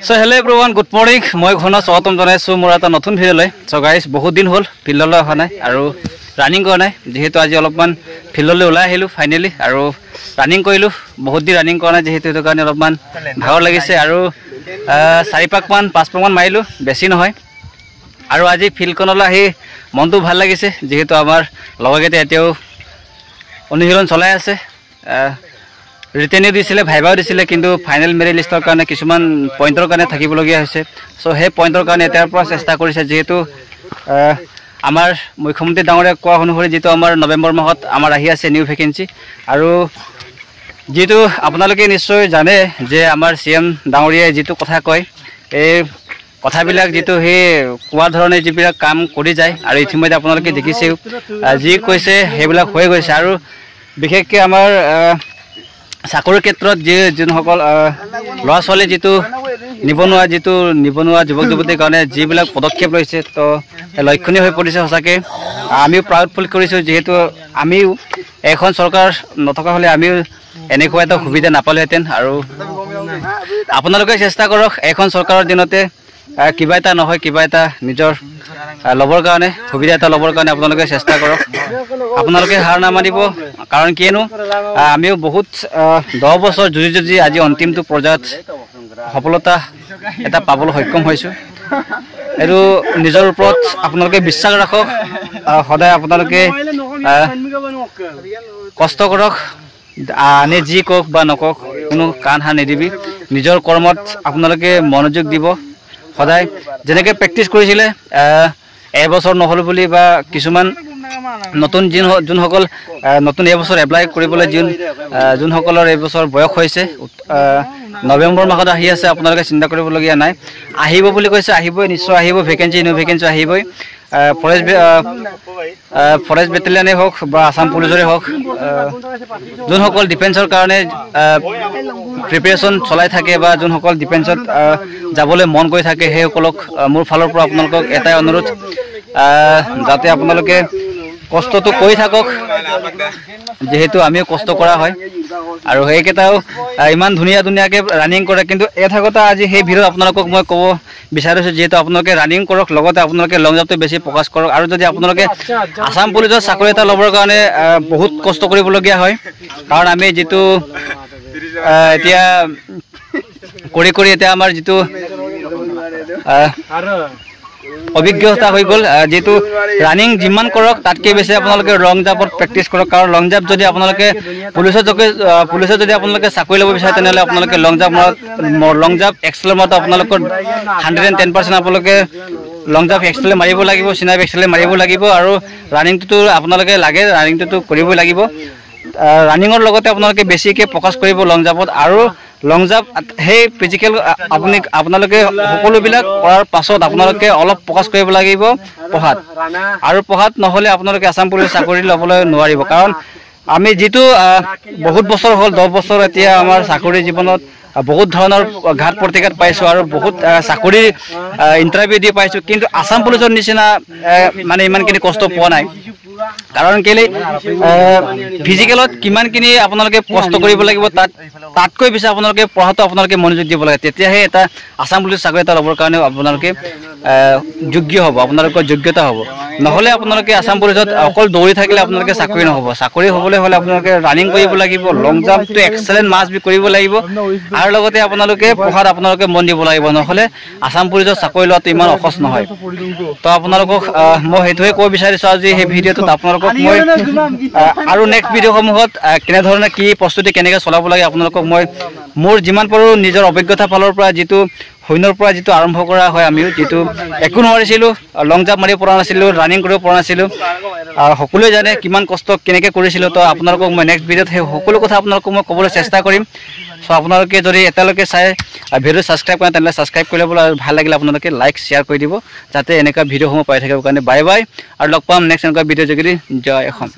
So hello everyone, good morning. মই ঘনা স্বাগতম জনাইছো মোৰ এটা নতুন ভিডিঅলৈ। So guys, বহুত দিন হ'ল ফিল্ডলৈ অহা নাই আৰু ৰানিং কৰা নাই, যেহেতু আজি অলপমান ফিল্ডলৈ ওলাই আহিলো ফাইনালি আৰু ৰানিং কৰিলো। বহুত দিন ৰানিং কৰা নাই যেহেতু এটো কাৰণে অলপমান ভাগৰ লাগিছে আৰু 4 পাক মান 5 পাক মান মাৰিলো, বেছি নহয়। আৰু আজি ফিল্ডখনলৈ আহি মনটো ভাল লাগিছে যেহেতু আমাৰ লগৰকেইটা এতিয়াও অনুশীলন চলাই আছে। ৰিটেনিও দিছিলে, ভাইবাও দিছিলে, কিন্তু ফাইনেল মেৰিট লিষ্টৰ কাৰণে কিছুমান পইণ্টৰ কাৰণে থাকিবলগীয়া হৈছে। চ' সেই পইণ্টৰ কাৰণে এতিয়াৰ পৰা চেষ্টা কৰিছে, যিহেতু আমাৰ মুখ্যমন্ত্ৰী ডাঙৰীয়া কোৱা অনুসৰি যিটো আমাৰ নৱেম্বৰ মাহত আমাৰ আহি আছে নিউ ভেকেঞ্চি। আৰু যিটো আপোনালোকে নিশ্চয় জানে যে আমাৰ CM ডাঙৰীয়াই যিটো কথা কয়, এই কথাবিলাক যিটো সেই কোৱা ধৰণে যিবিলাক কাম কৰি যায় আৰু ইতিমধ্যে আপোনালোকে দেখিছেও যি কৈছে সেইবিলাক হৈ গৈছে। আৰু বিশেষকৈ আমাৰ চাকৰিৰ ক্ষেত্ৰত যোনসকল ল'ৰা ছোৱালী যিটো নিবনুৱা যুৱক যুৱতীৰ কাৰণে যিবিলাক পদক্ষেপ লৈছে, তো লক্ষণীয় হৈ পৰিছে সঁচাকৈ। আমিও প্ৰাউড ফিল কৰিছোঁ, যিহেতু আমিও এখন চৰকাৰ নথকা হ'লে আমিও এনেকুৱা এটা সুবিধা নাপালোহেঁতেন। আৰু আপোনালোকে চেষ্টা কৰক এখন চৰকাৰৰ দিনতে কিবা এটা নহয় কিবা এটা নিজৰ ল'বৰ কাৰণে, সুবিধা এটা ল'বৰ কাৰণে আপোনালোকে চেষ্টা কৰক। আপোনালোকে হাৰ নামানিব, কাৰণ কিয়নো আমিও বহুত 10 বছৰ যুঁজি আজি অন্তিমটো পৰ্যায়ত সফলতা এটা পাবলৈ সক্ষম হৈছোঁ। এইটো নিজৰ ওপৰত আপোনালোকে বিশ্বাস ৰাখক, সদায় আপোনালোকে কষ্ট কৰক, আনে যি কওক বা নকওক কোনো কাণ সাৰ নিদিবি, নিজৰ কৰ্মত আপোনালোকে মনোযোগ দিব। সদায় যেনেকৈ প্ৰেক্টিছ কৰিছিলে এবছৰ নহ'ল বুলি, বা কিছুমান নতুন যোনসকল নতুন এবছৰ এপ্লাই কৰিবলৈ যোনসকলৰ এইবছৰ বয়স হৈছে, নৱেম্বৰ মাহত আহি আছে, আপোনালোকে চিন্তা কৰিবলগীয়া নাই। আহিব বুলি কৈছে, আহিবই, নিশ্চয় আহিব। ভেকেঞ্চি নিউ ভেকেঞ্চি আহিবই। ফৰেষ্ট বেটেলিয়ানেই হওক বা আসাম পুলিচৰে হওক, যোনসকল ডিফেন্সৰ কাৰণে প্ৰিপেৰেশ্যন চলাই থাকে বা যোনসকল ডিফেন্সত যাবলৈ মন কৰি থাকে, সেইসকলক মোৰ ফালৰ পৰা আপোনালোকক এটাই অনুৰোধ, যাতে আপোনালোকে কষ্টটো কৰি থাকক, যিহেতু আমিও কষ্ট কৰা হয়। আৰু সেইকেইটাও ইমান ধুনীয়াকৈ ৰানিং কৰে, কিন্তু এটা কথা আজি সেই ভিডিঅ'ত আপোনালোকক মই ক'ব বিচাৰিছোঁ, যিহেতু আপোনালোকে ৰানিং কৰক, লগতে আপোনালোকে লং জাম্পটো বেছি ফ'কাছ কৰক। আৰু যদি আপোনালোকে আসাম পুলিচৰ চাকৰি এটা ল'বৰ কাৰণে বহুত কষ্ট কৰিবলগীয়া হয়, কাৰণ আমি যিটো এতিয়া কৰি এতিয়া আমাৰ যিটো অভিজ্ঞতা হৈ গ'ল, যিটো ৰানিং যিমান কৰক তাতকৈ বেছি আপোনালোকে লং জাম্পত প্ৰেক্টিছ কৰক। কাৰণ লং জাম্প যদি আপোনালোকে পুলিচত যদি আপোনালোকে চাকৰি ল'ব বিচাৰে, তেনেহ'লে আপোনালোকে লং জাম্প এক্সেলৰ মতে আপোনালোকৰ 110% আপোনালোকে লং জাম্প এক্সেলে মাৰিব লাগিব, চিনাপ এক্সেলে মাৰিব লাগিব। আৰু ৰানিংটোতো আপোনালোকে লাগে, ৰানিংটোতো কৰিবই লাগিব। ৰানিঙৰ লগতে আপোনালোকে বেছিকৈ ফ'কাছ কৰিব লং জাম্পত। আৰু লং জাম্প সেই ফিজিকেল আপোনালোকে সকলোবিলাক কৰাৰ পাছত আপোনালোকে অলপ ফ'কাছ কৰিব লাগিব পঢ়াত। আৰু পঢ়াত নহ'লে আপোনালোকে আসাম পুলিচৰ চাকৰি ল'বলৈ নোৱাৰিব। কাৰণ আমি যিটো বহুত বছৰ হ'ল, 10 বছৰ এতিয়া আমাৰ চাকৰি জীৱনত বহুত ধৰণৰ ঘাত প্ৰতিঘাত পাইছোঁ আৰু বহুত চাকৰি ইণ্টাৰভিউ দি পাইছোঁ, কিন্তু আসাম পুলিচৰ নিচিনা মানে ইমানখিনি কষ্ট পোৱা নাই। কাৰণ কেলৈ ফিজিকেলত কিমানখিনি আপোনালোকে কষ্ট কৰিব লাগিব, তাতকৈ বেছি আপোনালোকে পঢ়াটো আপোনালোকে মনোযোগ দিব লাগে, তেতিয়াহে এটা আসাম পুলিচৰ চাকৰি এটা ল'বৰ কাৰণে আপোনালোকে যোগ্য হ'ব, আপোনালোকৰ যোগ্যতা হ'ব। নহ'লে আপোনালোকে আসাম পুলিচত অকল দৌৰি থাকিলে আপোনালোকে চাকৰি নহ'ব। চাকৰি হ'বলৈ হ'লে আপোনালোকে ৰানিং কৰিব লাগিব, লং জাম্পটো এক্সেলেণ্ট মাষ্ট বি কৰিব লাগিব, আৰু লগতে আপোনালোকে পঢ়াত আপোনালোকে মন দিব লাগিব। নহ'লে আসাম পুলিচৰ চাকৰি লোৱাটো ইমান সহজ নহয়। তো আপোনালোকক মই সেইটোৱে ক'ব বিচাৰিছোঁ আজি সেই ভিডিঅ'টোত। আপোনালোকক মই আৰু নেক্সট ভিডিঅ'সমূহত কেনেধৰণে কি প্ৰস্তুতি কেনেকৈ চলাব লাগে আপোনালোকক মই মোৰ যিমান পাৰোঁ নিজৰ অভিজ্ঞতা ফালৰ পৰা, যিটো সৈন্যৰ পৰা যিটো আৰম্ভ কৰা হয়, আমিও যিটো একো নোৱাৰিছিলোঁ, লং জাম্প মাৰিব পৰা নাছিলোঁ, ৰানিং কৰিব পৰা নাছিলোঁ, সকলোৱে জানে কিমান কষ্ট কেনেকৈ কৰিছিলোঁ। তো আপোনালোকক মই নেক্সট ভিডিঅ'ত সেই সকলো কথা আপোনালোকক মই ক'বলৈ চেষ্টা কৰিম। চ' আপোনালোকে যদি এতিয়ালৈকে চাই ভিডিঅ' ছাবস্ক্ৰাইব কৰে, তেনেহ'লে ছাবস্ক্ৰাইব কৰি ল'ব, আৰু ভাল লাগিলে আপোনালোকে লাইক শ্বেয়াৰ কৰি দিব, যাতে এনেকুৱা ভিডিঅ'সমূহ পাই থাকিবৰ কাৰণে। বাই বাই, আৰু লগ পাম নেক্সট এনেকুৱা ভিডিঅ' যোগেদি। জয় অসম।